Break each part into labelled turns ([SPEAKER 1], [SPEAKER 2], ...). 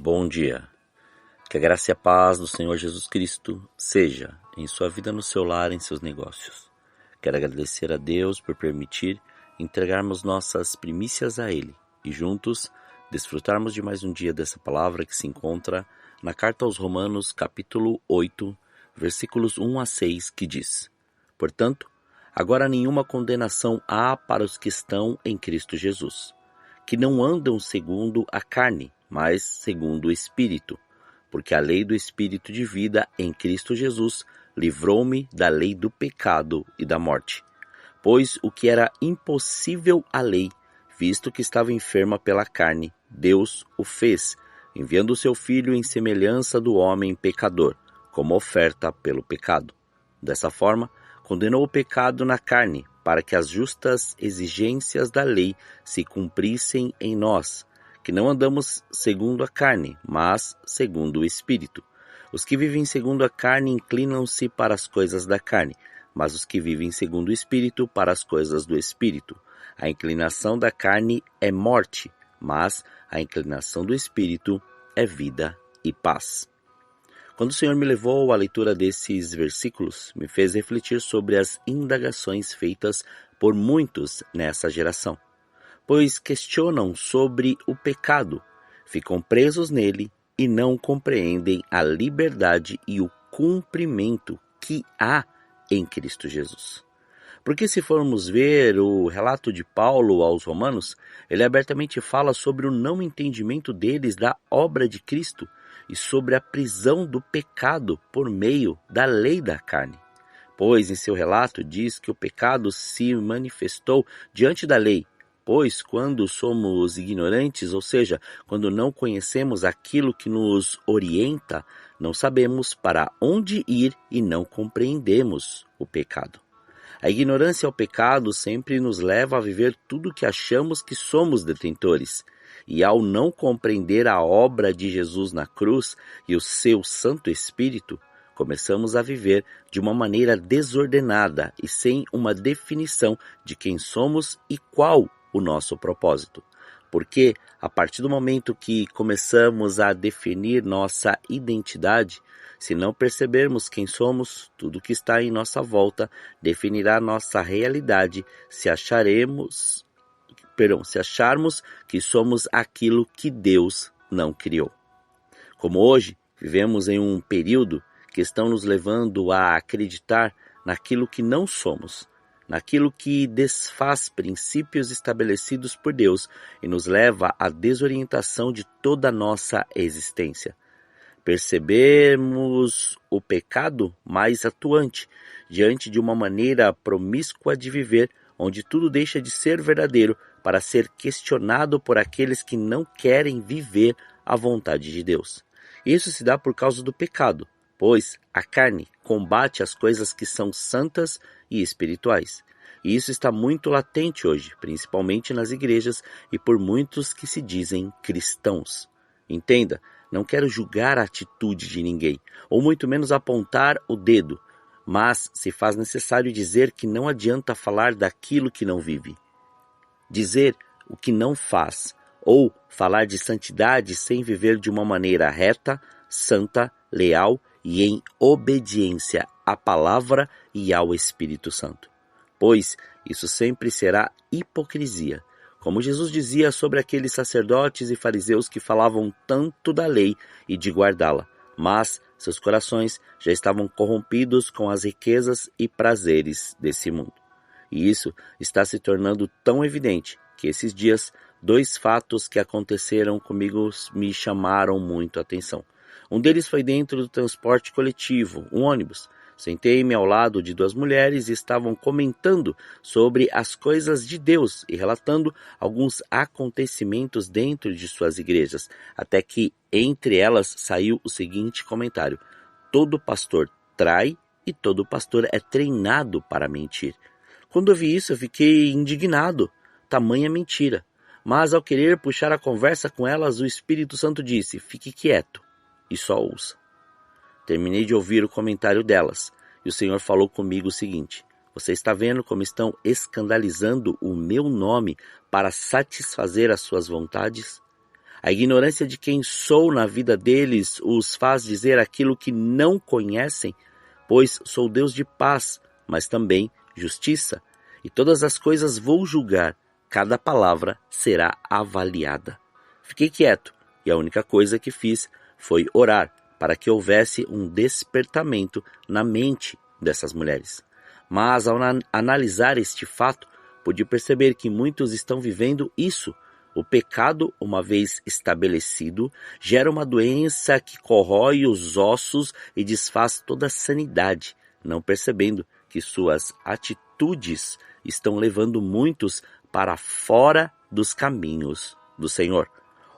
[SPEAKER 1] Bom dia. Que a graça e a paz do Senhor Jesus Cristo seja em sua vida, no seu lar, em seus negócios. Quero agradecer a Deus por permitir entregarmos nossas primícias a Ele e juntos desfrutarmos de mais um dia dessa palavra que se encontra na Carta aos Romanos, capítulo 8, versículos 1 a 6, que diz: Portanto, agora nenhuma condenação há para os que estão em Cristo Jesus, que não andam segundo a carne, mas segundo o Espírito, porque a lei do Espírito de vida em Cristo Jesus livrou-me da lei do pecado e da morte. Pois o que era impossível à lei, visto que estava enferma pela carne, Deus o fez, enviando o seu Filho em semelhança do homem pecador, como oferta pelo pecado. Dessa forma, condenou o pecado na carne, para que as justas exigências da lei se cumprissem em nós, que não andamos segundo a carne, mas segundo o Espírito. Os que vivem segundo a carne inclinam-se para as coisas da carne, mas os que vivem segundo o Espírito para as coisas do Espírito. A inclinação da carne é morte, mas a inclinação do Espírito é vida e paz. Quando o Senhor me levou à leitura desses versículos, me fez refletir sobre as indagações feitas por muitos nessa geração, pois questionam sobre o pecado, ficam presos nele e não compreendem a liberdade e o cumprimento que há em Cristo Jesus. Porque se formos ver o relato de Paulo aos Romanos, ele abertamente fala sobre o não entendimento deles da obra de Cristo e sobre a prisão do pecado por meio da lei da carne. Pois em seu relato diz que o pecado se manifestou diante da lei, pois quando somos ignorantes, ou seja, quando não conhecemos aquilo que nos orienta, não sabemos para onde ir e não compreendemos o pecado. A ignorância ao pecado sempre nos leva a viver tudo o que achamos que somos detentores. E ao não compreender a obra de Jesus na cruz e o seu Santo Espírito, começamos a viver de uma maneira desordenada e sem uma definição de quem somos e qual o nosso propósito. Porque, a partir do momento que começamos a definir nossa identidade, se não percebermos quem somos, tudo que está em nossa volta definirá nossa realidade se acharmos que somos aquilo que Deus não criou. Como hoje vivemos em um período que estão nos levando a acreditar naquilo que não somos, naquilo que desfaz princípios estabelecidos por Deus e nos leva à desorientação de toda a nossa existência. Percebemos o pecado mais atuante diante de uma maneira promíscua de viver, onde tudo deixa de ser verdadeiro para ser questionado por aqueles que não querem viver a vontade de Deus. Isso se dá por causa do pecado, pois a carne combate as coisas que são santas e espirituais. E isso está muito latente hoje, principalmente nas igrejas e por muitos que se dizem cristãos. Entenda, não quero julgar a atitude de ninguém, ou muito menos apontar o dedo, mas se faz necessário dizer que não adianta falar daquilo que não vive. Dizer o que não faz, ou falar de santidade sem viver de uma maneira reta, santa, leal e em obediência à palavra e ao Espírito Santo. Pois isso sempre será hipocrisia. Como Jesus dizia sobre aqueles sacerdotes e fariseus que falavam tanto da lei e de guardá-la, mas seus corações já estavam corrompidos com as riquezas e prazeres desse mundo. E isso está se tornando tão evidente que esses dias, 2 fatos que aconteceram comigo me chamaram muito a atenção. Um deles foi dentro do transporte coletivo, um ônibus. Sentei-me ao lado de 2 mulheres e estavam comentando sobre as coisas de Deus e relatando alguns acontecimentos dentro de suas igrejas, até que entre elas saiu o seguinte comentário: todo pastor trai e todo pastor é treinado para mentir. Quando eu vi isso, eu fiquei indignado, tamanha mentira. Mas ao querer puxar a conversa com elas, o Espírito Santo disse: fique quieto e só ouça. Terminei de ouvir o comentário delas, e o Senhor falou comigo o seguinte: você está vendo como estão escandalizando o meu nome para satisfazer as suas vontades? A ignorância de quem sou na vida deles os faz dizer aquilo que não conhecem, pois sou Deus de paz, mas também justiça. E todas as coisas vou julgar, cada palavra será avaliada. Fiquei quieto, e a única coisa que fiz foi orar, para que houvesse um despertamento na mente dessas mulheres. Mas ao analisar este fato, pude perceber que muitos estão vivendo isso. O pecado, uma vez estabelecido, gera uma doença que corrói os ossos e desfaz toda a sanidade, não percebendo que suas atitudes estão levando muitos para fora dos caminhos do Senhor.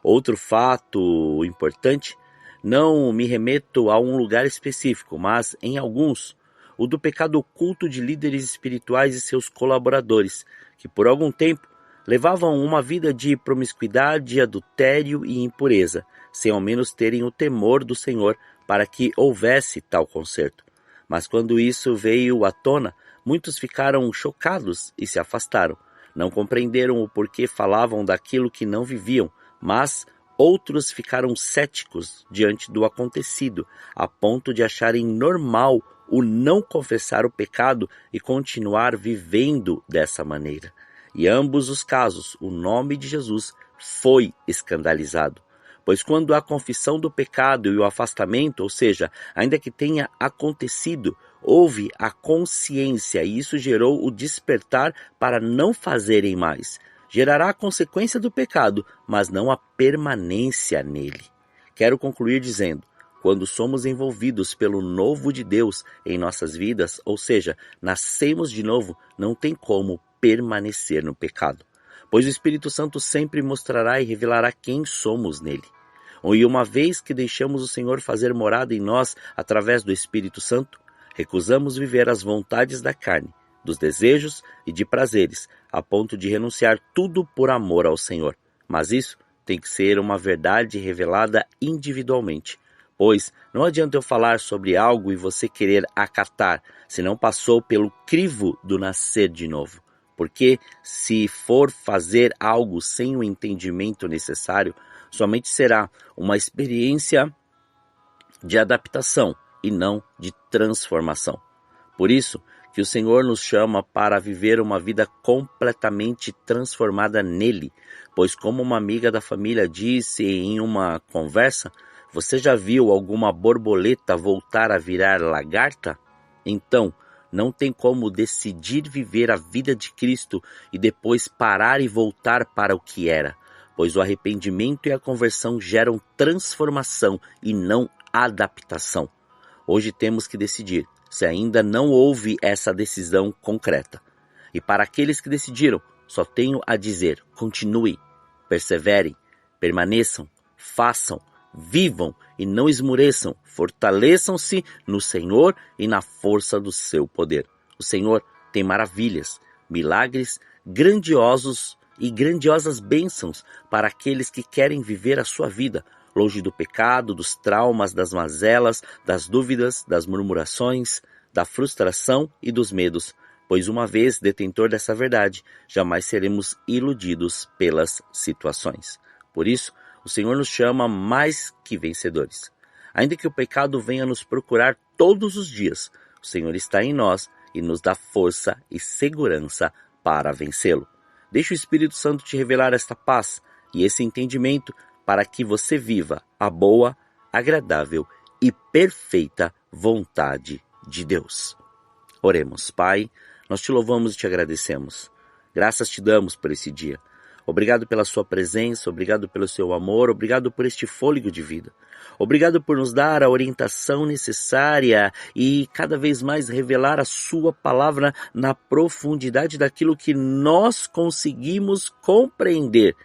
[SPEAKER 1] Outro fato importante, não me remeto a um lugar específico, mas em alguns, o do pecado oculto de líderes espirituais e seus colaboradores, que por algum tempo levavam uma vida de promiscuidade, adultério e impureza, sem ao menos terem o temor do Senhor para que houvesse tal conserto. Mas quando isso veio à tona, muitos ficaram chocados e se afastaram. Não compreenderam o porquê falavam daquilo que não viviam, mas outros ficaram céticos diante do acontecido, a ponto de acharem normal o não confessar o pecado e continuar vivendo dessa maneira. E em ambos os casos, o nome de Jesus foi escandalizado. Pois quando a confissão do pecado e o afastamento, ou seja, ainda que tenha acontecido, houve a consciência e isso gerou o despertar para não fazerem mais. Gerará a consequência do pecado, mas não a permanência nele. Quero concluir dizendo, quando somos envolvidos pelo novo de Deus em nossas vidas, ou seja, nascemos de novo, não tem como permanecer no pecado, pois o Espírito Santo sempre mostrará e revelará quem somos nele. E uma vez que deixamos o Senhor fazer morada em nós através do Espírito Santo, recusamos viver as vontades da carne, dos desejos e de prazeres, a ponto de renunciar tudo por amor ao Senhor. Mas isso tem que ser uma verdade revelada individualmente, pois não adianta eu falar sobre algo e você querer acatar, se não passou pelo crivo do nascer de novo. Porque se for fazer algo sem o entendimento necessário, somente será uma experiência de adaptação e não de transformação. Por isso que o Senhor nos chama para viver uma vida completamente transformada nele, pois como uma amiga da família disse em uma conversa, você já viu alguma borboleta voltar a virar lagarta? Então, não tem como decidir viver a vida de Cristo e depois parar e voltar para o que era, pois o arrependimento e a conversão geram transformação e não adaptação. Hoje temos que decidir, se ainda não houve essa decisão concreta. E para aqueles que decidiram, só tenho a dizer, continuem, perseverem, permaneçam, façam, vivam e não esmureçam, fortaleçam-se no Senhor e na força do seu poder. O Senhor tem maravilhas, milagres grandiosos e grandiosas bênçãos para aqueles que querem viver a sua vida, longe do pecado, dos traumas, das mazelas, das dúvidas, das murmurações, da frustração e dos medos, pois uma vez detentor dessa verdade, jamais seremos iludidos pelas situações. Por isso, o Senhor nos chama mais que vencedores. Ainda que o pecado venha nos procurar todos os dias, o Senhor está em nós e nos dá força e segurança para vencê-lo. Deixe o Espírito Santo te revelar esta paz e esse entendimento para que você viva a boa, agradável e perfeita vontade de Deus. Oremos, Pai, nós te louvamos e te agradecemos. Graças te damos por esse dia. Obrigado pela sua presença, obrigado pelo seu amor, obrigado por este fôlego de vida. Obrigado por nos dar a orientação necessária e cada vez mais revelar a sua palavra na profundidade daquilo que nós conseguimos compreender.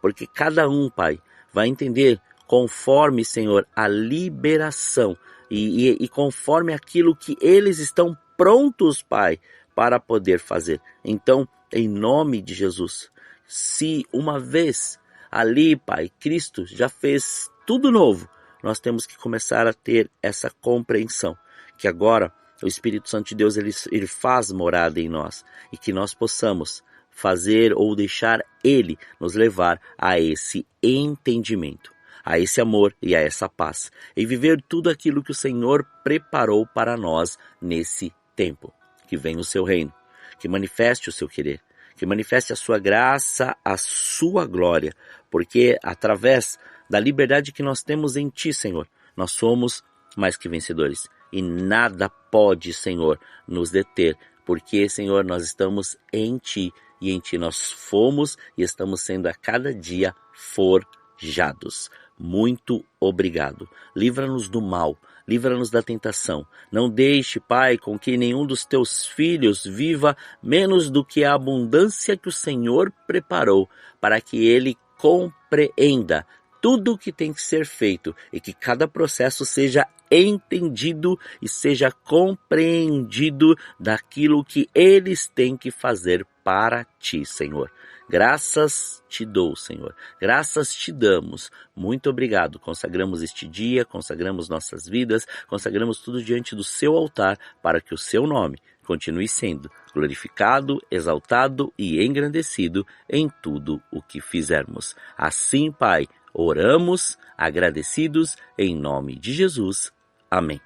[SPEAKER 1] Porque cada um, Pai, vai entender conforme, Senhor, a liberação e conforme aquilo que eles estão prontos, Pai, para poder fazer. Então, em nome de Jesus, se uma vez ali, Pai, Cristo já fez tudo novo, nós temos que começar a ter essa compreensão, que agora o Espírito Santo de Deus ele faz morada em nós e que nós possamos fazer ou deixar Ele nos levar a esse entendimento, a esse amor e a essa paz, e viver tudo aquilo que o Senhor preparou para nós nesse tempo. Que venha o seu reino, que manifeste o seu querer, que manifeste a sua graça, a sua glória, porque através da liberdade que nós temos em Ti, Senhor, nós somos mais que vencedores. E nada pode, Senhor, nos deter, porque, Senhor, nós estamos em Ti, e em Ti nós fomos e estamos sendo a cada dia forjados. Muito obrigado. Livra-nos do mal, livra-nos da tentação. Não deixe, Pai, com que nenhum dos Teus filhos viva menos do que a abundância que o Senhor preparou, para que ele compreenda tudo o que tem que ser feito e que cada processo seja entendido e seja compreendido daquilo que eles têm que fazer para Ti, Senhor. Graças Te dou, Senhor. Graças Te damos. Muito obrigado. Consagramos este dia, consagramos nossas vidas, consagramos tudo diante do Seu altar para que o Seu nome continue sendo glorificado, exaltado e engrandecido em tudo o que fizermos. Assim, Pai, oramos agradecidos em nome de Jesus. Amém.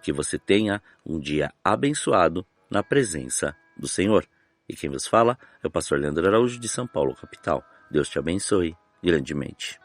[SPEAKER 1] Que você tenha um dia abençoado na presença do Senhor. E quem vos fala é o pastor Leandro Araújo de São Paulo, capital. Deus te abençoe grandemente.